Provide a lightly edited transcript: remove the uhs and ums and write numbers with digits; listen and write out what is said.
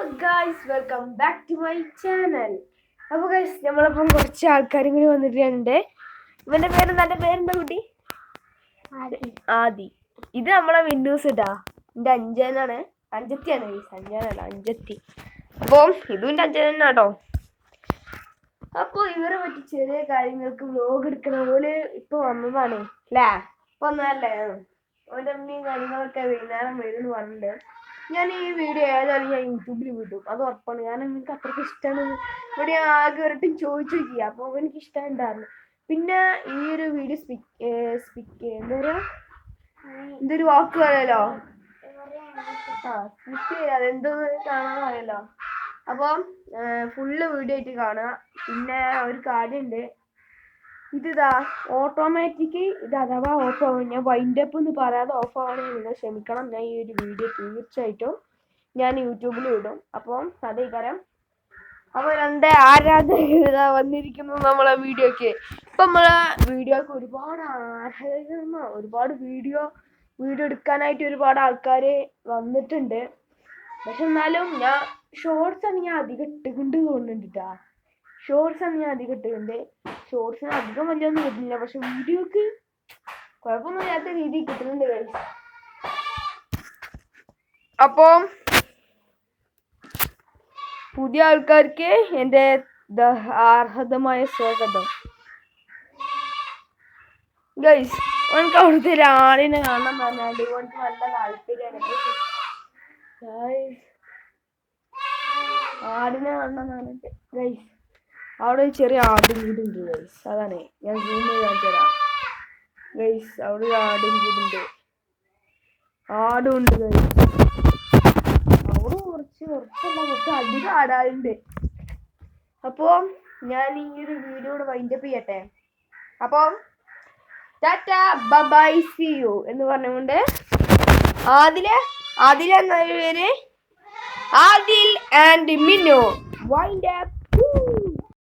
Guys welcome back to my channel. അപ്പോൾ guys നമ്മളപ്പം കുറച്ച് ആൾക്കാരും കൂടി വന്നിട്ടുണ്ട്. ഇവന്റെ പേരെന്താ കുട്ടി? ആദി. ഇത് നമ്മളെ വിൻഡോസ് ഇടാ. എൻ്റെ അഞ്ചനാണ്, അഞ്ചത്തിയാണ് ഗൈസ്, അഞ്ചാനല്ല അഞ്ചത്തി. അപ്പം ഇതും എൻ്റെ അഞ്ചനാണ് കേട്ടോ. അപ്പോൾ ഇവരെ പറ്റി ചെറിയ കാര്യങ്ങൾക്ക് വ്ലോഗ് എടുക്കണ പോലെ ഇപ്പൊ വന്നതാണ് അല്ലേ? ഇപ്പൊ വന്നതല്ലേ? അവൻ്റെ അമ്മയും കാര്യങ്ങളൊക്കെ വൈകുന്നേരം വരുമെന്ന് പറഞ്ഞിട്ടുണ്ട്. ഞാൻ ഈ വീഡിയോ ഏതായാലും ഞാൻ യൂട്യൂബിൽ വിടും, അത് ഉറപ്പാണ്. കാരണം എനിക്ക് അത്രയ്ക്ക് ഇഷ്ടമാണ്. ഇവിടെ ആകെ ഒരിട്ടും ചോദിച്ചു നോക്കി, അപ്പോൾ എനിക്ക് ഇഷ്ടമുണ്ടായിരുന്നു. പിന്നെ ഈ ഒരു വീഡിയോ എന്താ പറയുക, എന്തൊരു വാക്ക് പറയല്ലോ, സ്പിക്ക് ചെയ്യാതെ എന്തോന്ന് കാണാൻ പറയല്ലോ. അപ്പം ഫുള്ള് വീഡിയോ ആയിട്ട് കാണുക. പിന്നെ ഒരു കാര്യമുണ്ട്, ഇതാ ഓട്ടോമാറ്റിക് ഇത് അഥവാ ഓഫ് ആവും. ഞാൻ വൈൻഡപ്പ് എന്ന് പറയാതെ ഓഫ് ആവണമെങ്കിൽ നിങ്ങൾ ക്ഷമിക്കണം. ഞാൻ ഈ ഒരു വീഡിയോ തീർച്ചയായിട്ടും ഞാൻ യൂട്യൂബിൽ ഇടും. അപ്പം അതേ കാര്യം. അപ്പോൾ എൻ്റെ ആരാധകർ വന്നിരിക്കുന്നു നമ്മളെ വീഡിയോക്ക്. ഇപ്പം നമ്മളെ വീഡിയോക്ക് ഒരുപാട് ആരാധകർ, ഒരുപാട് വീഡിയോ എടുക്കാനായിട്ട് ഒരുപാട് ആൾക്കാർ വന്നിട്ടുണ്ട്. പക്ഷെ എന്നാലും ഞാൻ ഷോർട്സാണ് ഞാൻ അധികം ഇട്ടുകൊണ്ട് തോന്നുന്നുണ്ട്. ഷോർട്സാണ് ഞാൻ അധികം ഇട്ടുകൊണ്ട്. ഷോർട്സിന് അധികം വലിയൊന്നും കിട്ടുന്നില്ല, പക്ഷെ വീഡിയോക്ക് കുഴപ്പമൊന്നും ഇല്ലാത്ത രീതിയിൽ കിട്ടുന്നുണ്ട് ഗൈസ്. അപ്പം പുതിയ ആൾക്കാർക്ക് എൻ്റെ അർഹതമായ സ്വാഗതം ഗൈസ്. എനിക്ക് അവിടുത്തെ ഒരാളിനെ കാണാൻ പറഞ്ഞാൽ എനിക്ക് നല്ല താല്പര്യമാണ്. ആടിനെ കാണാൻ പറഞ്ഞിട്ട് ഗൈസ്, അവിടെ ഒരു ചെറിയ ആടും കൂടുണ്ട് ഗൈസ്. അതാണ് ഞാൻ സൂം ചെയ്ത് കാണിച്ചു തരാം ഗൈസ്. അവിടെ ഒരു ആടും കൂടുണ്ട്, ആടുണ്ട് ഗൈസ്. അവിടെ കുറച്ച് അധികം ആടാറുണ്ട്. അപ്പോൾ ഞാൻ ഈ ഒരു വീഡിയോ വൈൻഡപ്പ് ചെയ്യട്ടെ. അപ്പം ടാറ്റ ബൈ സീ യു എന്ന് പറഞ്ഞുകൊണ്ട് ആദിൽ എന്ന പേര്, Adil and Minnu wind up.